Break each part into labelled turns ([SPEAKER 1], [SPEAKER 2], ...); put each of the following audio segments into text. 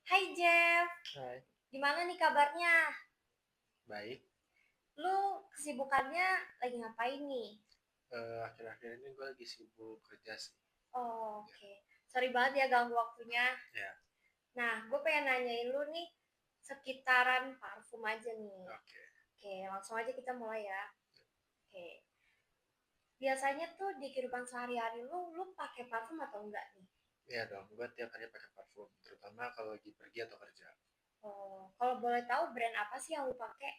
[SPEAKER 1] Hai Jeff,
[SPEAKER 2] Hai,
[SPEAKER 1] gimana nih kabarnya?
[SPEAKER 2] baik.
[SPEAKER 1] Lu kesibukannya lagi ngapain nih?
[SPEAKER 2] Akhir-akhir ini gue lagi sibuk kerja sih.
[SPEAKER 1] Oh,
[SPEAKER 2] Ya,
[SPEAKER 1] oke. Sorry banget ya ganggu waktunya.
[SPEAKER 2] ya,
[SPEAKER 1] Nah, gue pengen nanyain lu nih sekitaran parfum aja nih.
[SPEAKER 2] oke.
[SPEAKER 1] Oke, langsung aja kita mulai ya. Oke. Biasanya tuh di kehidupan sehari-hari lu pakai parfum atau enggak nih?
[SPEAKER 2] Iya dong, gue tiap hari pakai parfum, terutama kalau lagi pergi atau kerja.
[SPEAKER 1] Oh, kalau boleh tahu brand apa sih yang lu pakai?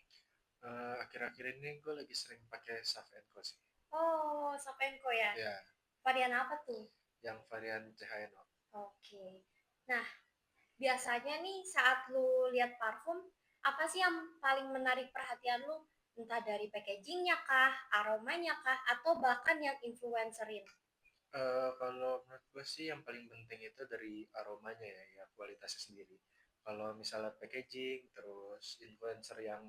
[SPEAKER 2] Akhir-akhir ini gue lagi sering pakai Sav Co sih.
[SPEAKER 1] Oh, Sapenco ya.
[SPEAKER 2] Ya,
[SPEAKER 1] Varian apa tuh?
[SPEAKER 2] yang varian CHNO.
[SPEAKER 1] Oke. Nah, biasanya nih saat lu lihat parfum, apa sih yang paling menarik perhatian lu? Entah dari packagingnya kah, aromanya kah, atau bahkan yang influencerin?
[SPEAKER 2] Kalau menurut gue sih yang paling penting itu dari aromanya ya kualitasnya sendiri. Kalau misalnya packaging, terus influencer yang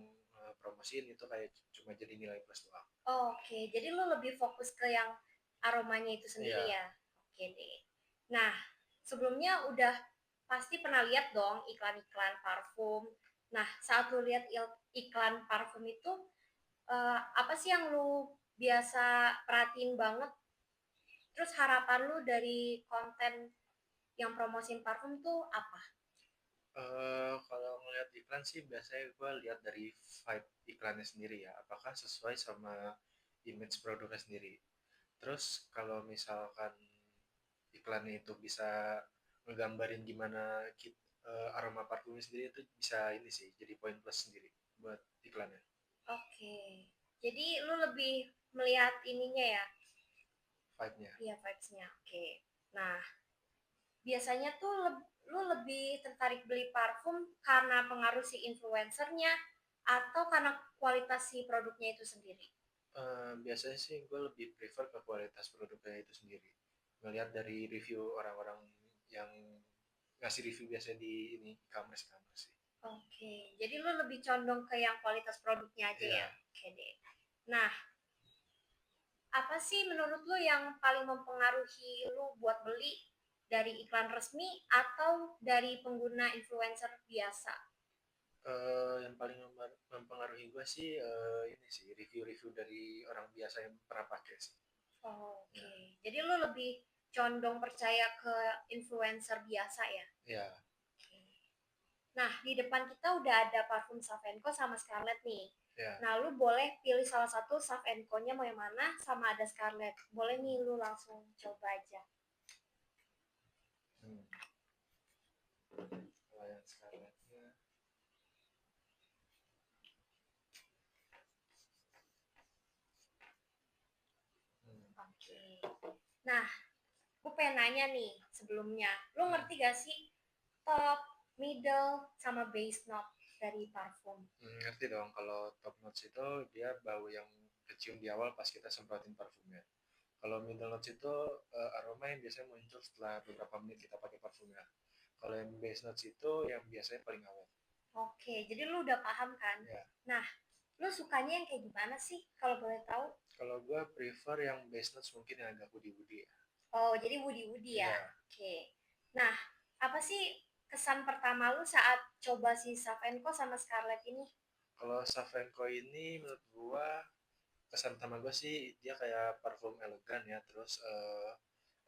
[SPEAKER 2] promosiin itu kayak cuma jadi nilai plus doang.
[SPEAKER 1] Oke, jadi lu lebih fokus ke yang aromanya itu sendiri
[SPEAKER 2] Iya,
[SPEAKER 1] ya? Oke deh. Nah, sebelumnya udah pasti pernah lihat dong iklan-iklan parfum. Nah, saat lu lihat iklan parfum itu, apa sih yang lu biasa perhatiin banget. Terus harapan lu dari konten yang promosiin parfum tuh apa?
[SPEAKER 2] Kalau ngeliat iklan sih biasanya gue lihat dari vibe iklannya sendiri ya, apakah sesuai sama image produknya sendiri. Terus kalau misalkan iklannya itu bisa ngegambarin gimana aroma parfumnya sendiri itu bisa ini sih jadi poin plus sendiri buat iklannya.
[SPEAKER 1] Oke. Jadi lu lebih melihat ininya ya,
[SPEAKER 2] Vibe-nya.
[SPEAKER 1] iya vibes-nya. Oke. Nah, biasanya tuh lu lebih tertarik beli parfum karena pengaruh si influencernya atau karena kualitas si produknya itu sendiri?
[SPEAKER 2] Biasanya sih gue lebih prefer ke kualitas produknya itu sendiri. Ngelihat dari review orang-orang yang ngasih review biasanya di ini e-commerce sih.
[SPEAKER 1] Oke. Jadi lu lebih condong ke yang kualitas produknya aja
[SPEAKER 2] Iya.
[SPEAKER 1] ya? Oke deh. Nah, apa sih menurut lu yang paling mempengaruhi lu buat beli dari iklan resmi atau dari pengguna influencer biasa?
[SPEAKER 2] Yang paling mempengaruhi gue sih ini sih review-review dari orang biasa yang pernah pakai sih.
[SPEAKER 1] Oh, oke.
[SPEAKER 2] Ya,
[SPEAKER 1] Jadi lu lebih condong percaya ke influencer biasa ya?
[SPEAKER 2] ya,
[SPEAKER 1] Oke. Nah, di depan kita udah ada parfum Savenco sama Scarlett nih.
[SPEAKER 2] ya.
[SPEAKER 1] Nah, lu boleh pilih salah satu Savenco-nya mau yang mana sama ada Scarlett. Boleh nih lu langsung coba aja.
[SPEAKER 2] Hmm. Kalau yang Scarlettnya, hmm.
[SPEAKER 1] Oke. Nah, gue pengen nanya nih sebelumnya. Lu
[SPEAKER 2] Hmm.
[SPEAKER 1] ngerti gak sih top, middle, sama base note dari parfum?
[SPEAKER 2] Ngerti dong kalau top notes itu dia bau yang kecium di awal pas kita semprotin parfumnya. Kalau middle notes itu aroma yang biasanya muncul setelah beberapa menit kita pakai parfumnya. Kalau yang base notes itu yang biasanya paling awal.
[SPEAKER 1] Oke, jadi lu udah paham kan?
[SPEAKER 2] Ya,
[SPEAKER 1] Nah, lu sukanya yang kayak gimana sih kalau boleh tahu?
[SPEAKER 2] kalau gue prefer yang base notes mungkin yang agak woody-woody ya.
[SPEAKER 1] Oh, jadi woody-woody ya.
[SPEAKER 2] Iya,
[SPEAKER 1] Oke. Nah, apa sih kesan pertama lu saat coba si Savenco sama Scarlett ini?
[SPEAKER 2] kalau Savenco ini menurut gua kesan pertama gue sih dia kayak parfum elegan ya terus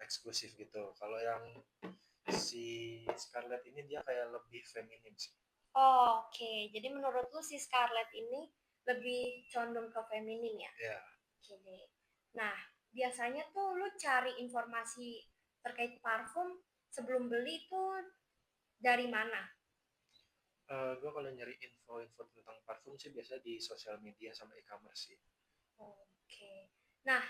[SPEAKER 2] eksklusif gitu. Kalau yang si Scarlett ini dia kayak lebih feminim sih.
[SPEAKER 1] Oh, oke. Jadi menurut lu si Scarlett ini lebih condong ke feminin ya?
[SPEAKER 2] Ya,
[SPEAKER 1] Oke deh. Nah, biasanya tuh lu cari informasi terkait parfum sebelum beli tuh dari mana?
[SPEAKER 2] gue kalau nyari info-info tentang parfum sih biasa di sosial media sama e-commerce sih.
[SPEAKER 1] Oke. Nah,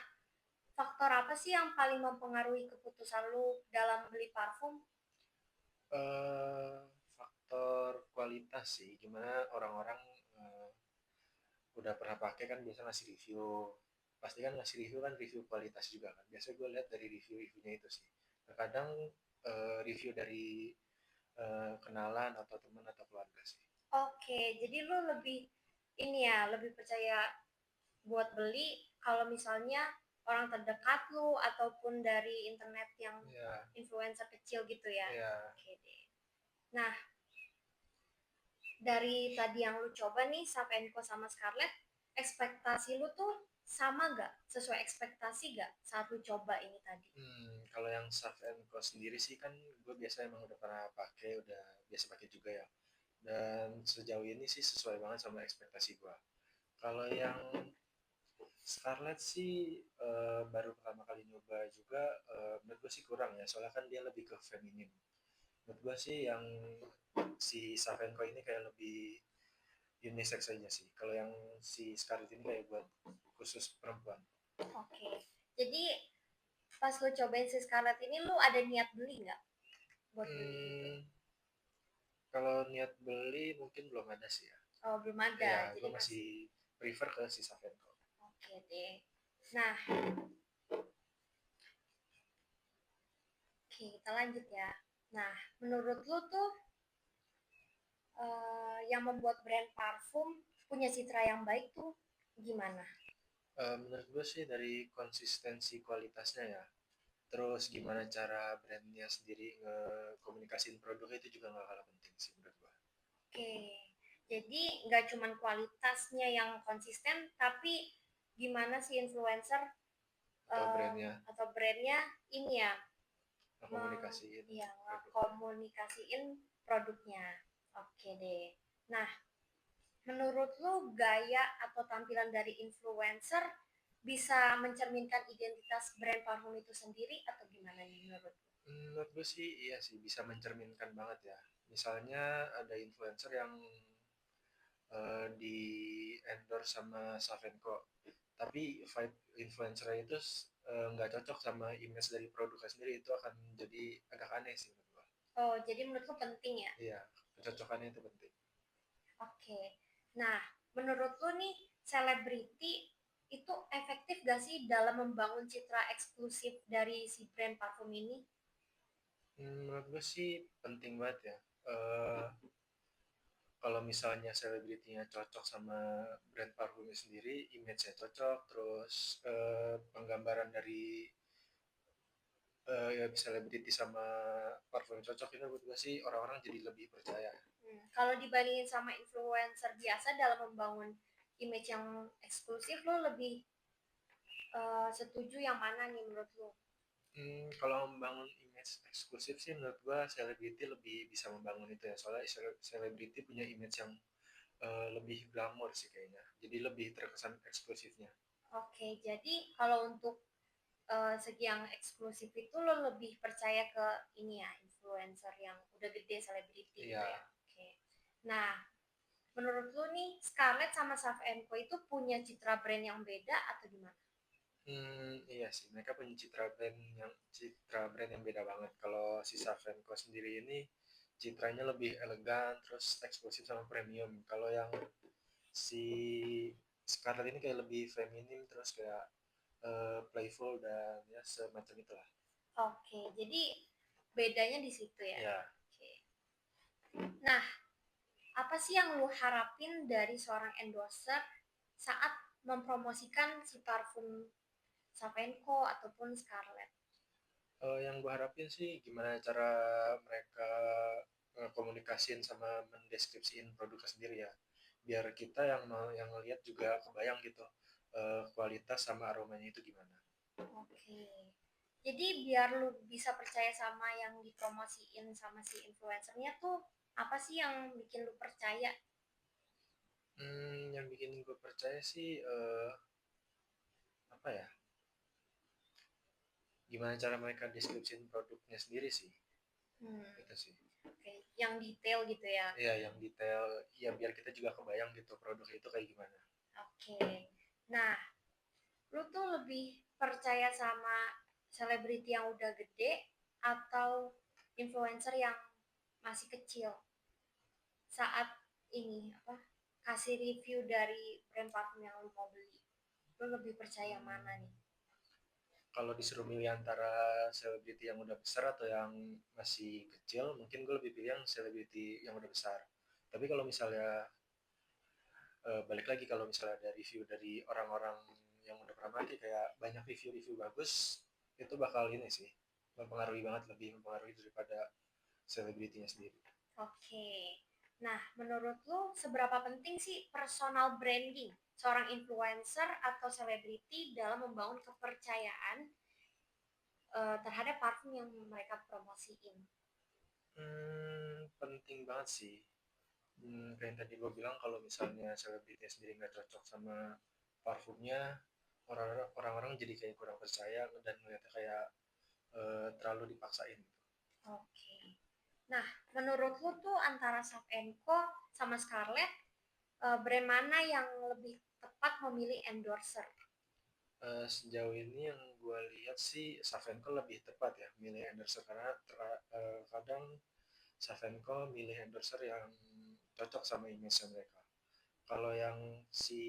[SPEAKER 1] faktor apa sih yang paling mempengaruhi keputusan lu dalam beli parfum?
[SPEAKER 2] eh Faktor kualitas sih, gimana orang-orang eh, udah pernah pakai kan biasa ngasih review. Pasti kan ngasih review kan review kualitas juga kan. Biasanya gue lihat dari review-reviewnya itu sih. Terkadang review dari kenalan atau teman atau keluarga sih.
[SPEAKER 1] Oke, jadi lu lebih ini ya, lebih percaya buat beli kalau misalnya orang terdekat lu ataupun dari internet yang
[SPEAKER 2] Iya,
[SPEAKER 1] influencer kecil gitu ya.
[SPEAKER 2] iya.
[SPEAKER 1] Oke deh. Nah, Dari tadi yang lu coba nih, Savenko sama Scarlett, ekspektasi lu tuh sama gak? Sesuai ekspektasi gak saat lu coba ini tadi?
[SPEAKER 2] Kalau yang Saf Co sendiri sih kan gue biasa emang udah pernah pakai, udah biasa pakai juga ya. Dan sejauh ini sih sesuai banget sama ekspektasi gue. Kalau yang Scarlett sih baru pertama kali nyoba juga, menurut gue sih kurang ya, soalnya kan dia lebih ke feminim. Menurut gue sih yang si Savenko ini kayak lebih unisex aja sih. Kalau yang si Scarlett ini kayak buat khusus perempuan.
[SPEAKER 1] Oke. Jadi pas lu cobain si Scarlett ini lu ada niat beli nggak? Buat beli gitu?
[SPEAKER 2] Hmm, Kalau niat beli mungkin belum ada sih ya.
[SPEAKER 1] Oh, belum
[SPEAKER 2] Ya,
[SPEAKER 1] ada.
[SPEAKER 2] gue
[SPEAKER 1] Jadi
[SPEAKER 2] masih
[SPEAKER 1] masih.
[SPEAKER 2] prefer ke si Savenko.
[SPEAKER 1] Oke deh. Nah, oke, kita lanjut ya. Nah, menurut lu tuh yang membuat brand parfum punya citra yang baik tuh gimana?
[SPEAKER 2] Menurut gue sih dari konsistensi kualitasnya ya. Terus gimana cara brandnya sendiri ngekomunikasiin produknya itu juga nggak kalah penting sih menurut gue.
[SPEAKER 1] Oke, jadi nggak cuma kualitasnya yang konsisten, tapi gimana si influencer
[SPEAKER 2] Atau brandnya
[SPEAKER 1] atau brandnya ini ya,
[SPEAKER 2] ngekomunikasiin
[SPEAKER 1] ya
[SPEAKER 2] produknya.
[SPEAKER 1] komunikasiin produknya. Oke deh. Nah, menurut lu gaya atau tampilan dari influencer bisa mencerminkan identitas brand parfum itu sendiri atau gimana nih menurut lu?
[SPEAKER 2] Menurut gue sih iya sih bisa mencerminkan banget ya. Misalnya ada influencer yang di endorse sama Savenco, tapi vibe influencer itu nggak cocok sama image dari produknya sendiri, itu akan jadi agak aneh sih menurut gua.
[SPEAKER 1] Oh, jadi menurut lu penting ya?
[SPEAKER 2] Iya, kecocokannya itu penting.
[SPEAKER 1] Oke. Nah, menurut lu nih, selebriti itu efektif gak sih dalam membangun citra eksklusif dari si brand parfum ini?
[SPEAKER 2] Menurut gue sih penting banget ya. Eh, Kalau misalnya selebritinya cocok sama brand parfumnya sendiri, image-nya cocok, terus penggambaran dari ya selebriti sama parfum yang cocok itu menurut gue sih orang-orang jadi lebih percaya.
[SPEAKER 1] Kalau dibandingin sama influencer biasa dalam membangun image yang eksklusif, lo lebih setuju yang mana nih menurut lo?
[SPEAKER 2] Kalau membangun image eksklusif sih menurut gua selebriti lebih bisa membangun itu ya. Soalnya selebriti punya image yang lebih glamor sih kayaknya. Jadi lebih terkesan eksklusifnya.
[SPEAKER 1] Oke, jadi kalau untuk segi yang eksklusif itu lo lebih percaya ke ini ya, influencer yang udah gede selebriti gitu
[SPEAKER 2] Iya,
[SPEAKER 1] ya. Oke. Nah, menurut lu nih Scarlett sama Saf Co itu punya citra brand yang beda atau gimana?
[SPEAKER 2] iya sih. Mereka punya citra brand yang beda banget. Kalau si Savenco sendiri ini citranya lebih elegan, terus eksklusif sama premium. Kalau yang si Scarlett ini kayak lebih feminim, terus kayak playful dan ya semacam itulah.
[SPEAKER 1] Oke, jadi bedanya di situ ya.
[SPEAKER 2] Ya.
[SPEAKER 1] Oke. Nah, apa sih yang lu harapin dari seorang endorser saat mempromosikan si parfum Savenco ataupun Scarlett?
[SPEAKER 2] Yang gue harapin sih gimana cara mereka komunikasiin sama mendeskripsiin produknya sendiri ya, biar kita yang ngelihat juga kebayang gitu kualitas sama aromanya itu gimana.
[SPEAKER 1] Oke. Jadi biar lu bisa percaya sama yang dipromosiin sama si influencernya tuh apa sih yang bikin lu percaya?
[SPEAKER 2] Yang bikin gue percaya sih apa ya, gimana cara mereka deskripsiin produknya sendiri sih,
[SPEAKER 1] Hmm,
[SPEAKER 2] itu sih.
[SPEAKER 1] oke. Yang detail gitu ya.
[SPEAKER 2] Iya, yang detail, ya biar kita juga kebayang gitu produk itu kayak gimana.
[SPEAKER 1] Oke. Nah, lu tuh lebih percaya sama selebriti yang udah gede atau influencer yang masih kecil saat ini apa kasih review dari brand parfum yang lu mau beli? Lu lebih percaya mana
[SPEAKER 2] Hmm,
[SPEAKER 1] nih?
[SPEAKER 2] Kalau disuruh milih antara selebriti yang udah besar atau yang masih kecil, mungkin gue lebih pilih yang selebriti yang udah besar. Tapi kalau misalnya balik lagi, kalau misalnya ada review dari orang-orang yang udah pernah pakai, kayak banyak review-review bagus, itu bakal ini sih mempengaruhi banget, lebih mempengaruhi daripada selebritinya sendiri.
[SPEAKER 1] Oke. Nah, menurut lu seberapa penting sih personal branding seorang influencer atau selebriti dalam membangun kepercayaan terhadap parfum yang mereka promosiin?
[SPEAKER 2] Penting banget sih. Kayak yang tadi gue bilang kalau misalnya selebriti sendiri nggak cocok sama parfumnya, orang-orang jadi kayak kurang percaya dan ngeliatnya kayak terlalu dipaksain gitu.
[SPEAKER 1] Oke. Nah, menurut lu tuh antara Savenco sama Scarlett, brand mana yang lebih tepat memilih endorser?
[SPEAKER 2] Sejauh ini yang gue lihat sih Savenco lebih tepat ya milih endorser karena kadang Savenco milih endorser yang cocok sama image mereka. Kalau yang si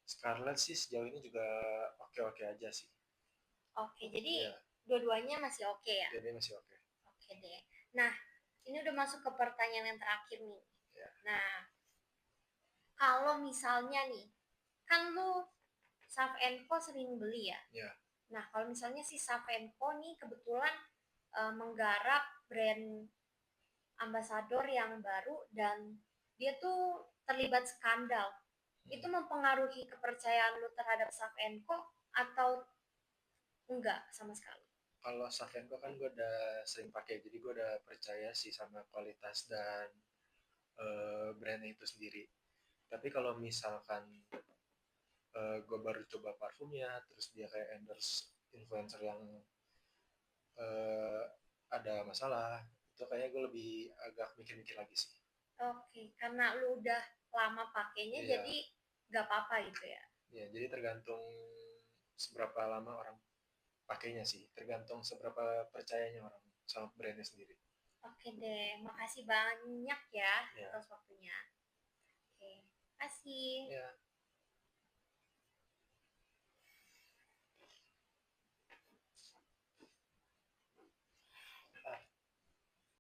[SPEAKER 2] Scarlett sih sejauh ini juga oke-oke aja sih.
[SPEAKER 1] Oke, jadi
[SPEAKER 2] Ya,
[SPEAKER 1] dua-duanya masih oke ya?
[SPEAKER 2] jadi masih oke.
[SPEAKER 1] Oke deh. Nah, ini udah masuk ke pertanyaan yang terakhir nih.
[SPEAKER 2] Ya,
[SPEAKER 1] Nah, kalau misalnya nih, kan lu Savenco sering beli ya?
[SPEAKER 2] ya.
[SPEAKER 1] Nah, kalau misalnya si Savenco nih kebetulan menggarap brand ambasador yang baru dan dia tuh terlibat skandal. Itu
[SPEAKER 2] Hmm.
[SPEAKER 1] mempengaruhi kepercayaan lu terhadap Savenco atau enggak sama sekali?
[SPEAKER 2] Kalau Savenco kan gue udah sering pakai, jadi gue udah percaya sih sama kualitas dan brandnya itu sendiri. Tapi kalau misalkan gue baru coba parfumnya, terus dia kayak endorse influencer yang eh, ada masalah, itu kayaknya gue lebih agak mikir-mikir lagi sih.
[SPEAKER 1] Oke, karena lu udah lama pakainya
[SPEAKER 2] Iya,
[SPEAKER 1] jadi nggak apa-apa gitu ya.
[SPEAKER 2] ya, jadi tergantung seberapa lama orang pakainya sih, tergantung seberapa percayanya orang sama brandnya sendiri.
[SPEAKER 1] Oke deh, makasih banyak ya
[SPEAKER 2] Ya,
[SPEAKER 1] atas waktunya. Oke, kasih.
[SPEAKER 2] ya.